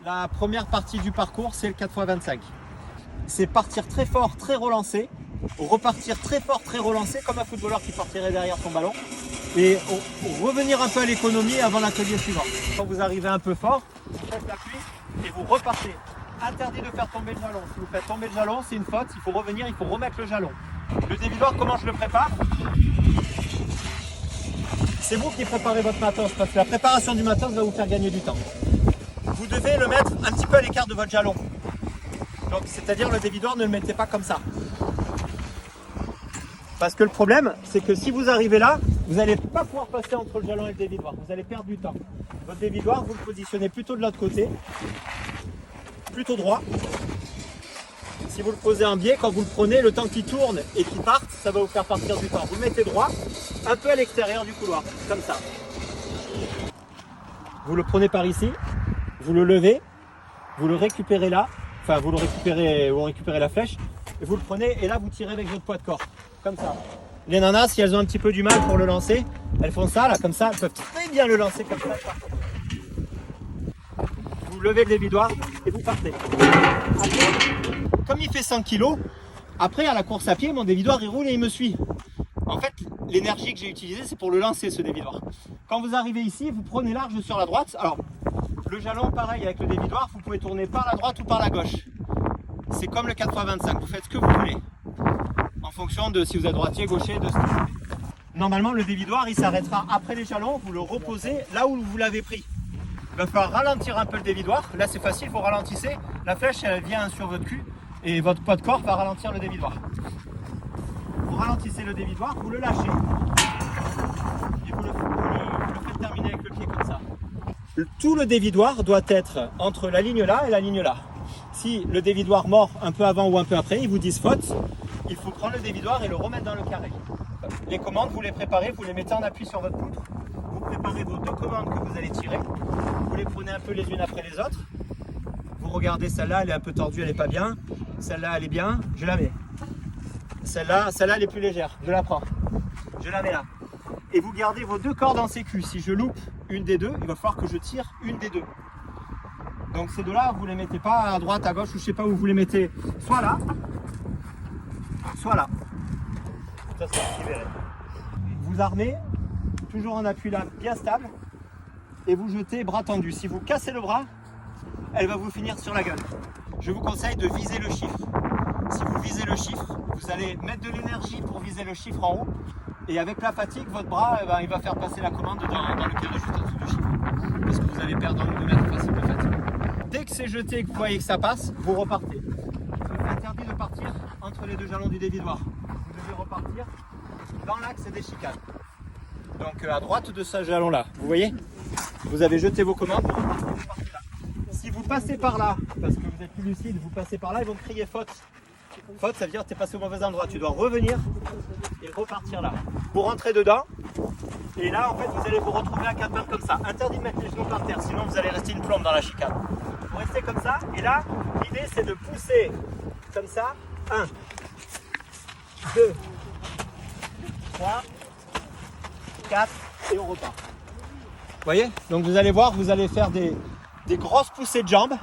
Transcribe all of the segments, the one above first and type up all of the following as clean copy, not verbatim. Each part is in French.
La première partie du parcours, c'est le 4x25. C'est partir très fort, très relancé, repartir très fort, très relancé, comme un footballeur qui partirait derrière son ballon, et revenir un peu à l'économie avant l'atelier suivant. Quand vous arrivez un peu fort, vous faites l'appui et vous repartez. Interdit de faire tomber le jalon. Si vous faites tomber le jalon, c'est une faute. Il faut revenir, il faut remettre le jalon. Le dévidoir, comment je le prépare? C'est vous qui préparez votre matos, parce que la préparation du matos va vous faire gagner du temps. Vous devez le mettre un petit peu à l'écart de votre jalon. Donc, c'est-à-dire le dévidoir, ne le mettez pas comme ça. Parce que le problème, c'est que si vous arrivez là, vous n'allez pas pouvoir passer entre le jalon et le dévidoir. Vous allez perdre du temps. Votre dévidoir, vous le positionnez plutôt de l'autre côté, plutôt droit. Si vous le posez en biais, quand vous le prenez, le temps qu'il tourne et qu'il parte, ça va vous faire partir du temps. Vous le mettez droit, un peu à l'extérieur du couloir, comme ça. Vous le prenez par ici, vous le levez, vous le récupérez là, enfin vous récupérez la flèche, et vous le prenez et là vous tirez avec votre poids de corps, comme ça. Les nanas, si elles ont un petit peu du mal pour le lancer, elles font ça, là, comme ça, elles peuvent très bien le lancer comme ça. Vous levez le dévidoir et vous partez. Après, comme il fait 100 kg, après à la course à pied, mon dévidoir il roule et il me suit. En fait, l'énergie que j'ai utilisée, c'est pour le lancer, ce dévidoir. Quand vous arrivez ici, vous prenez large sur la droite. Alors, le jalon, pareil avec le dévidoir, vous pouvez tourner par la droite ou par la gauche. C'est comme le 4x25, vous faites ce que vous voulez. En fonction de si vous êtes droitier, gaucher, de ce que vous voulez. Normalement, le dévidoir, il s'arrêtera après les jalons, vous le reposez là où vous l'avez pris. Il va falloir ralentir un peu le dévidoir. Là, c'est facile, vous ralentissez. La flèche, elle vient sur votre cul et votre poids de corps va ralentir le dévidoir. Vous ralentissez le dévidoir, vous le lâchez et vous le faites terminer avec le pied comme ça. Tout le dévidoir doit être entre la ligne là et la ligne là. Si le dévidoir mord un peu avant ou un peu après, ils vous disent faute, il faut prendre le dévidoir et le remettre dans le carré. Les commandes, vous les préparez, vous les mettez en appui sur votre poutre. Vous préparez vos deux commandes que vous allez tirer. Vous les prenez un peu les unes après les autres. Vous regardez celle-là, elle est un peu tordue, elle n'est pas bien. Celle-là, elle est bien, je la mets. Celle-là, elle est plus légère, je la prends. Je la mets là. Et vous gardez vos deux cordes en sécu. Si je loupe une des deux, il va falloir que je tire une des deux. Donc ces deux-là, vous ne les mettez pas à droite, à gauche, ou je ne sais pas où vous les mettez. Soit là, soit là. Ça, c'est ce qui verrait. Vous armez, toujours en appui là, bien stable. Et vous jetez bras tendu. Si vous cassez le bras, elle va vous finir sur la gueule. Je vous conseille de viser le chiffre. Si vous visez le chiffre, vous allez mettre de l'énergie pour viser le chiffre en haut. Et avec la fatigue, votre bras, il va faire passer la commande dans le carré juste en dessous du chiffre. Parce que vous allez perdre 1 ou 2 mètres facile de fatigue. Dès que c'est jeté et que vous voyez que ça passe, vous repartez. C'est interdit de partir entre les deux jalons du dévidoir. Vous devez repartir dans l'axe des chicanes. Donc à droite de ce jalon-là, vous voyez? Vous avez jeté vos commandes, vous repartez là. Si vous passez par là, parce que vous êtes plus lucide, vous passez par là, ils vont crier faute. Faute, ça veut dire que tu es passé au mauvais endroit. Tu dois revenir et repartir là. Vous rentrez dedans, et là, en fait, vous allez vous retrouver à 4 mains comme ça. Interdit de mettre les genoux par terre, sinon vous allez rester une plombe dans la chicane. Vous restez comme ça, et là, l'idée, c'est de pousser comme ça. 1, 2, 3, 4, et on repart. Vous voyez? Donc vous allez voir, vous allez faire des grosses poussées de jambes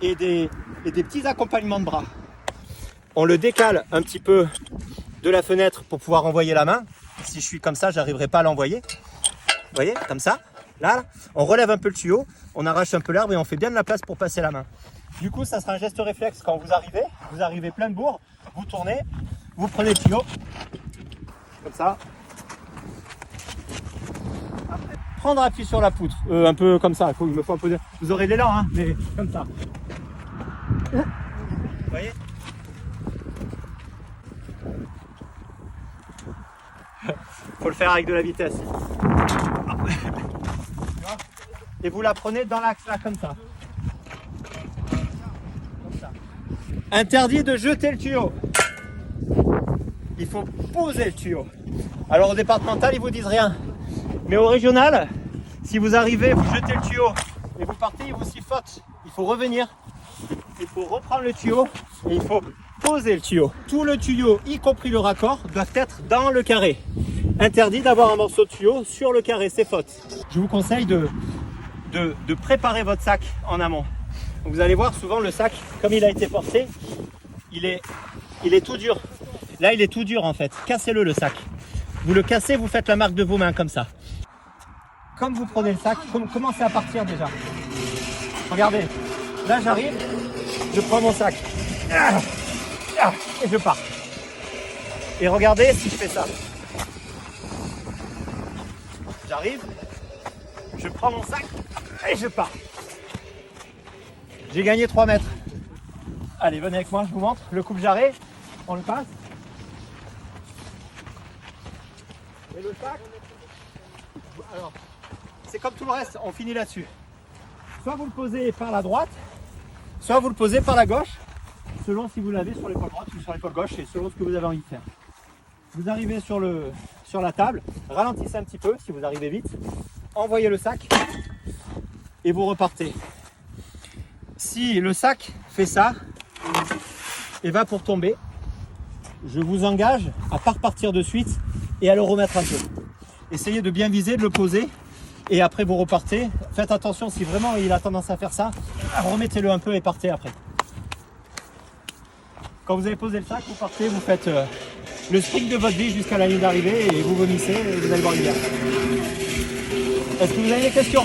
et des petits accompagnements de bras. On le décale un petit peu de la fenêtre pour pouvoir envoyer la main. Si je suis comme ça, je n'arriverai pas à l'envoyer. Vous voyez, comme ça. Là, on relève un peu le tuyau, on arrache un peu l'herbe et on fait bien de la place pour passer la main. Du coup, ça sera un geste réflexe quand vous arrivez plein de bourre, vous tournez, vous prenez le tuyau, comme ça. Après, prendre appui sur la poutre, un peu comme ça, il me faut un peu de... Vous aurez l'élan, hein, mais comme ça. Vous voyez? Faut le faire avec de la vitesse. Et vous la prenez dans l'axe là, comme ça. Interdit de jeter le tuyau. Il faut poser le tuyau. Alors au départemental, ils vous disent rien. Mais au régional, si vous arrivez, vous jetez le tuyau et vous partez, ils vous sifflotent. Il faut revenir. Il faut reprendre le tuyau et il faut poser le tuyau. Tout le tuyau, y compris le raccord, doit être dans le carré. Interdit d'avoir un morceau de tuyau sur le carré, c'est faute. Je vous conseille de de préparer votre sac en amont. Donc vous allez voir souvent le sac, comme il a été porté, il est tout dur. Là il est tout dur en fait. Cassez-le le sac. Vous le cassez, vous faites la marque de vos mains comme ça. Comme vous prenez le sac, commencez à partir déjà. Regardez, là j'arrive, je prends mon sac. Et je pars. Et regardez si je fais ça. J'arrive, je prends mon sac et je pars. J'ai gagné 3 mètres. Allez, venez avec moi, je vous montre. Le coupe-jarret, on le passe. Et le sac, alors, c'est comme tout le reste, on finit là-dessus. Soit vous le posez par la droite, soit vous le posez par la gauche, selon si vous l'avez sur l'épaule droite ou sur l'épaule gauche, et selon ce que vous avez envie de faire. Vous arrivez sur la table, ralentissez un petit peu si vous arrivez vite, envoyez le sac et vous repartez. Si le sac fait ça et va pour tomber, je vous engage à ne pas repartir de suite et à le remettre un peu. Essayez de bien viser, de le poser et après vous repartez. Faites attention, si vraiment il a tendance à faire ça, remettez-le un peu et partez après. Quand vous avez posé le sac, vous partez, vous faites le sprint de votre vie jusqu'à la ligne d'arrivée et vous vomissez et vous allez boire une bière. Est-ce que vous avez des questions ?